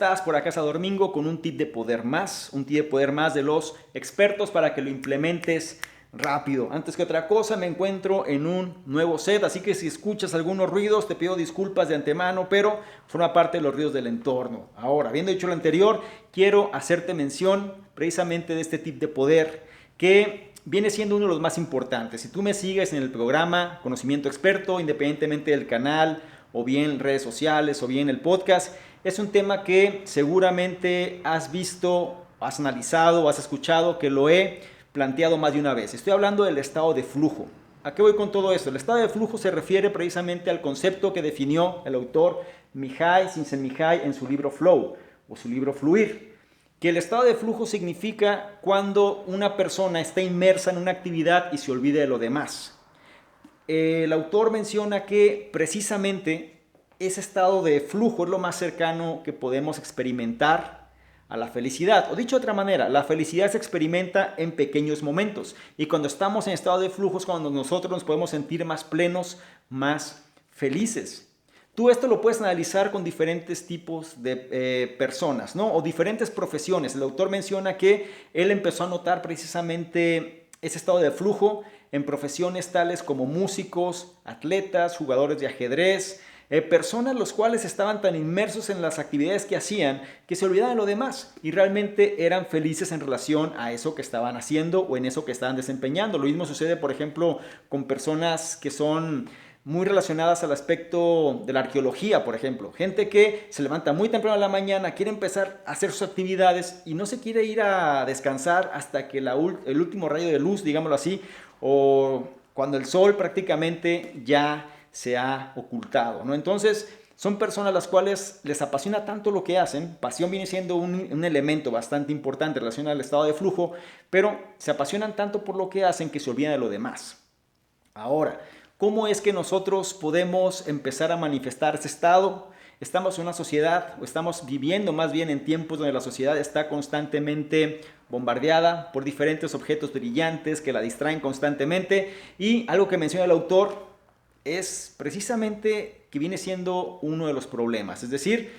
estás? Por acá es Domingo con un tip de poder más, un tip de poder más de los expertos para que lo implementes rápido. Antes que otra cosa, me encuentro en un nuevo set, así que si escuchas algunos ruidos, te pido disculpas de antemano, pero forma parte de los ruidos del entorno. Ahora, habiendo dicho lo anterior, quiero hacerte mención precisamente de este tip de poder que viene siendo uno de los más importantes. Si tú me sigues en el programa Conocimiento Experto, independientemente del canal, o bien redes sociales, o bien el podcast, es un tema que seguramente has visto, has analizado, has escuchado, que lo he planteado más de una vez. Estoy hablando del estado de flujo. ¿A qué voy con todo esto? El estado de flujo se refiere precisamente al concepto que definió el autor Mihaly Csikszentmihalyi en su libro Flow, o su libro Fluir, que el estado de flujo significa cuando una persona está inmersa en una actividad y se olvida de lo demás. El autor menciona que precisamente ese estado de flujo es lo más cercano que podemos experimentar a la felicidad. O dicho de otra manera, la felicidad se experimenta en pequeños momentos. Y cuando estamos en estado de flujo es cuando nosotros nos podemos sentir más plenos, más felices. Tú esto lo puedes analizar con diferentes tipos de personas, ¿no? O diferentes profesiones. El autor menciona que él empezó a notar precisamente ese estado de flujo en profesiones tales como músicos, atletas, jugadores de ajedrez, personas los cuales estaban tan inmersos en las actividades que hacían que se olvidaban de lo demás y realmente eran felices en relación a eso que estaban haciendo o en eso que estaban desempeñando. Lo mismo sucede, por ejemplo, con personas que son muy relacionadas al aspecto de la arqueología, por ejemplo. Gente que se levanta muy temprano en la mañana, quiere empezar a hacer sus actividades y no se quiere ir a descansar hasta que el último rayo de luz, digámoslo así, o cuando el sol prácticamente ya se ha ocultado, ¿no? Entonces, son personas a las cuales les apasiona tanto lo que hacen. Pasión viene siendo un elemento bastante importante en relación al estado de flujo, pero se apasionan tanto por lo que hacen que se olvidan de lo demás. Ahora, ¿cómo es que nosotros podemos empezar a manifestar ese estado? Estamos en una sociedad, o estamos viviendo más bien en tiempos donde la sociedad está constantemente bombardeada por diferentes objetos brillantes que la distraen constantemente, y algo que menciona el autor es precisamente que viene siendo uno de los problemas. Es decir,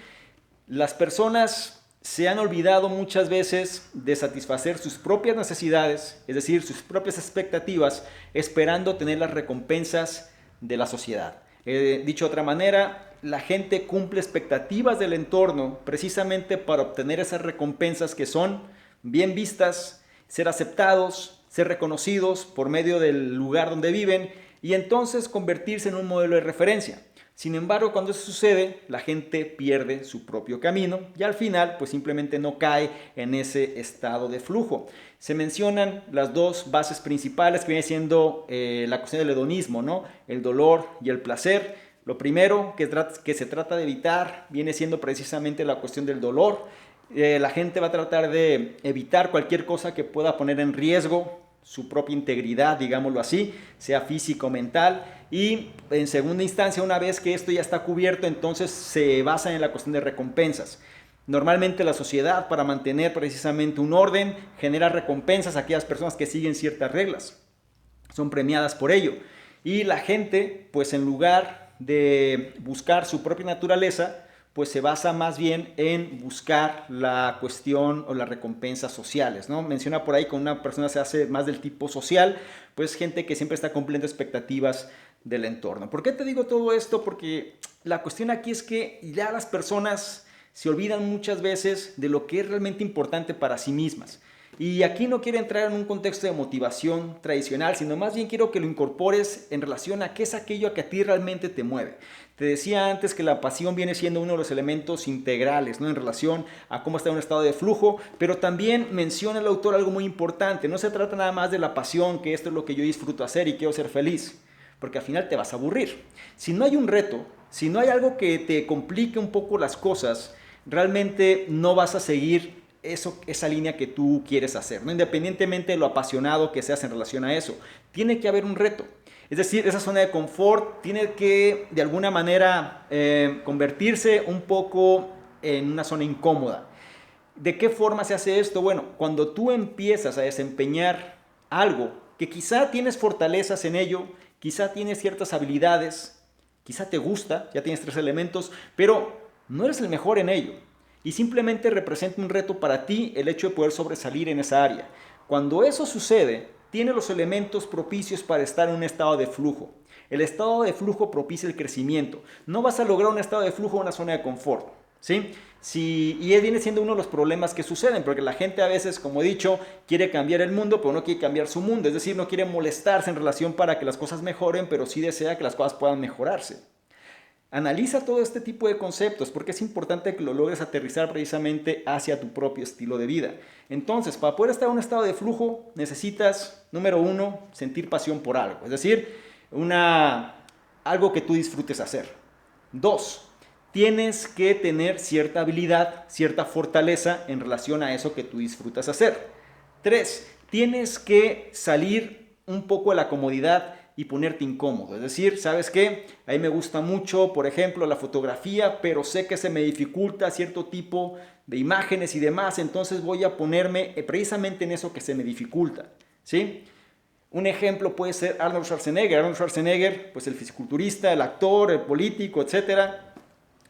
las personas se han olvidado muchas veces de satisfacer sus propias necesidades, es decir, sus propias expectativas, esperando tener las recompensas de la sociedad. Dicho de otra manera, la gente cumple expectativas del entorno precisamente para obtener esas recompensas que son bien vistas, ser aceptados, ser reconocidos por medio del lugar donde viven y entonces convertirse en un modelo de referencia. Sin embargo, cuando eso sucede, la gente pierde su propio camino y al final pues simplemente no cae en ese estado de flujo. Se mencionan las dos bases principales que viene siendo la cuestión del hedonismo, ¿no? El dolor y el placer. Lo primero que se trata de evitar viene siendo precisamente la cuestión del dolor. La gente va a tratar de evitar cualquier cosa que pueda poner en riesgo su propia integridad, digámoslo así, sea físico o mental, y en segunda instancia, una vez que esto ya está cubierto, entonces se basa en la cuestión de recompensas. Normalmente la sociedad, para mantener precisamente un orden, genera recompensas a aquellas personas que siguen ciertas reglas, son premiadas por ello, y la gente, pues en lugar de buscar su propia naturaleza, pues se basa más bien en buscar la cuestión o las recompensas sociales, ¿no? Menciona por ahí que una persona se hace más del tipo social, pues gente que siempre está cumpliendo expectativas del entorno. ¿Por qué te digo todo esto? Porque la cuestión aquí es que ya las personas se olvidan muchas veces de lo que es realmente importante para sí mismas. Y aquí no quiero entrar en un contexto de motivación tradicional, sino más bien quiero que lo incorpores en relación a qué es aquello que a ti realmente te mueve. Te decía antes que la pasión viene siendo uno de los elementos integrales, ¿no? En relación a cómo está en un estado de flujo, pero también menciona el autor algo muy importante. No se trata nada más de la pasión, que esto es lo que yo disfruto hacer y quiero ser feliz, porque al final te vas a aburrir. Si no hay un reto, si no hay algo que te complique un poco las cosas, realmente no vas a seguir esa línea que tú quieres hacer, ¿no? Independientemente de lo apasionado que seas en relación a eso, tiene que haber un reto. Es decir, esa zona de confort tiene que de alguna manera convertirse un poco en una zona incómoda. ¿De qué forma se hace esto? Bueno, cuando tú empiezas a desempeñar algo que quizá tienes fortalezas en ello, quizá tienes ciertas habilidades, quizá te gusta, ya tienes 3 elementos, pero no eres el mejor en ello. y simplemente representa un reto para ti el hecho de poder sobresalir en esa área. Cuando eso sucede, tiene los elementos propicios para estar en un estado de flujo. El estado de flujo propicia el crecimiento. No vas a lograr un estado de flujo en una zona de confort, ¿sí? Y viene siendo uno de los problemas que suceden, porque la gente a veces, como he dicho, quiere cambiar el mundo, pero no quiere cambiar su mundo. Es decir, no quiere molestarse en relación para que las cosas mejoren, pero sí desea que las cosas puedan mejorarse. Analiza todo este tipo de conceptos porque es importante que lo logres aterrizar precisamente hacia tu propio estilo de vida. Entonces, para poder estar en un estado de flujo, necesitas, número uno, sentir pasión por algo. Es decir, algo que tú disfrutes hacer. Dos, tienes que tener cierta habilidad, cierta fortaleza en relación a eso que tú disfrutas hacer. Tres, tienes que salir un poco de la comodidad y ponerte incómodo. Es decir, ¿sabes qué? A mí me gusta mucho, por ejemplo, la fotografía, pero sé que se me dificulta cierto tipo de imágenes y demás, entonces voy a ponerme precisamente en eso que se me dificulta, ¿sí? Un ejemplo puede ser Arnold Schwarzenegger. Arnold Schwarzenegger, pues el fisiculturista, el actor, el político, etcétera,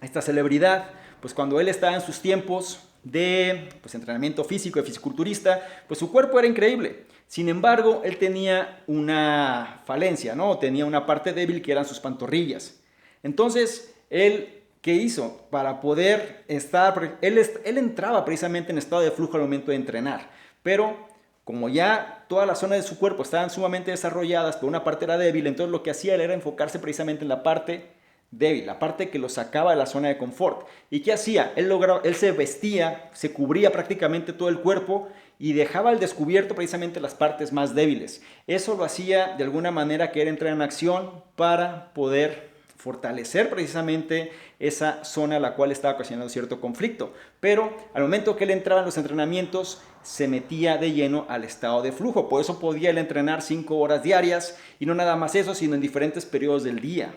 esta celebridad, pues cuando él estaba en sus tiempos de entrenamiento físico, de fisiculturista, pues su cuerpo era increíble. Sin embargo, él tenía una falencia, ¿no? Tenía una parte débil que eran sus pantorrillas. Entonces, ¿qué hizo? Para poder estar, él entraba precisamente en estado de flujo al momento de entrenar, pero como ya toda la zona de su cuerpo estaban sumamente desarrolladas, pero una parte era débil, entonces lo que hacía él era enfocarse precisamente en la parte débil, la parte que lo sacaba de la zona de confort. ¿Y qué hacía? Él se vestía, se cubría prácticamente todo el cuerpo y dejaba al descubierto precisamente las partes más débiles. Eso lo hacía de alguna manera que era entrar en acción para poder fortalecer precisamente esa zona a la cual estaba ocasionando cierto conflicto. Pero al momento que él entraba en los entrenamientos, se metía de lleno al estado de flujo. Por eso podía él entrenar 5 horas diarias y no nada más eso, sino en diferentes periodos del día.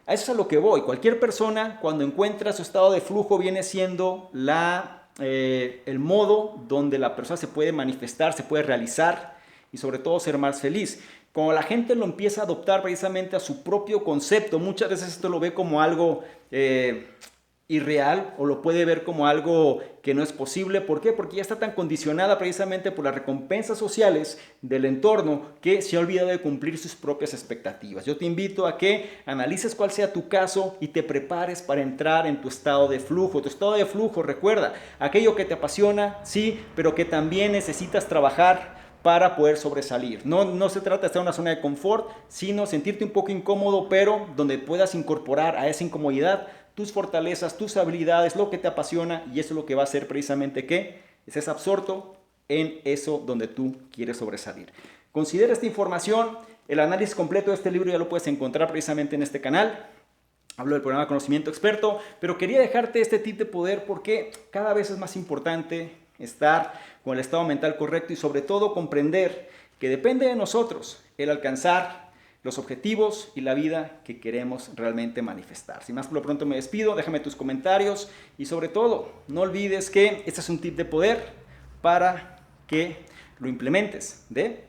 A eso es a lo que voy. Cualquier persona cuando encuentra su estado de flujo viene siendo el modo donde la persona se puede manifestar, se puede realizar y sobre todo ser más feliz. Cuando la gente lo empieza a adoptar precisamente a su propio concepto, muchas veces esto lo ve como algo irreal o lo puede ver como algo que no es posible. ¿Por qué? Porque ya está tan condicionada precisamente por las recompensas sociales del entorno que se ha olvidado de cumplir sus propias expectativas. Yo te invito a que analices cuál sea tu caso y te prepares para entrar en tu estado de flujo. Tu estado de flujo, recuerda, aquello que te apasiona, sí, pero que también necesitas trabajar para poder sobresalir. No se trata de estar en una zona de confort, sino sentirte un poco incómodo, pero donde puedas incorporar a esa incomodidad tus fortalezas, tus habilidades, lo que te apasiona, y eso es lo que va a hacer precisamente que estés absorto en eso donde tú quieres sobresalir. Considera esta información, el análisis completo de este libro ya lo puedes encontrar precisamente en este canal. Hablo del programa Conocimiento Experto, pero quería dejarte este tip de poder porque cada vez es más importante estar con el estado mental correcto y sobre todo comprender que depende de nosotros el alcanzar los objetivos y la vida que queremos realmente manifestar. Sin más por lo pronto me despido, déjame tus comentarios y sobre todo no olvides que este es un tip de poder para que lo implementes de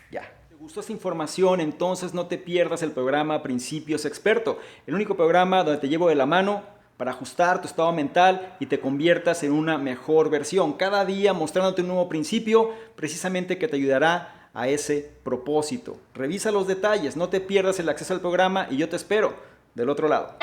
ya. ¿Te gustó esta información? Entonces no te pierdas el programa Principios Experto, el único programa donde te llevo de la mano para ajustar tu estado mental y te conviertas en una mejor versión. Cada día mostrándote un nuevo principio precisamente que te ayudará a ese propósito. Revisa los detalles, no te pierdas el acceso al programa y yo te espero del otro lado.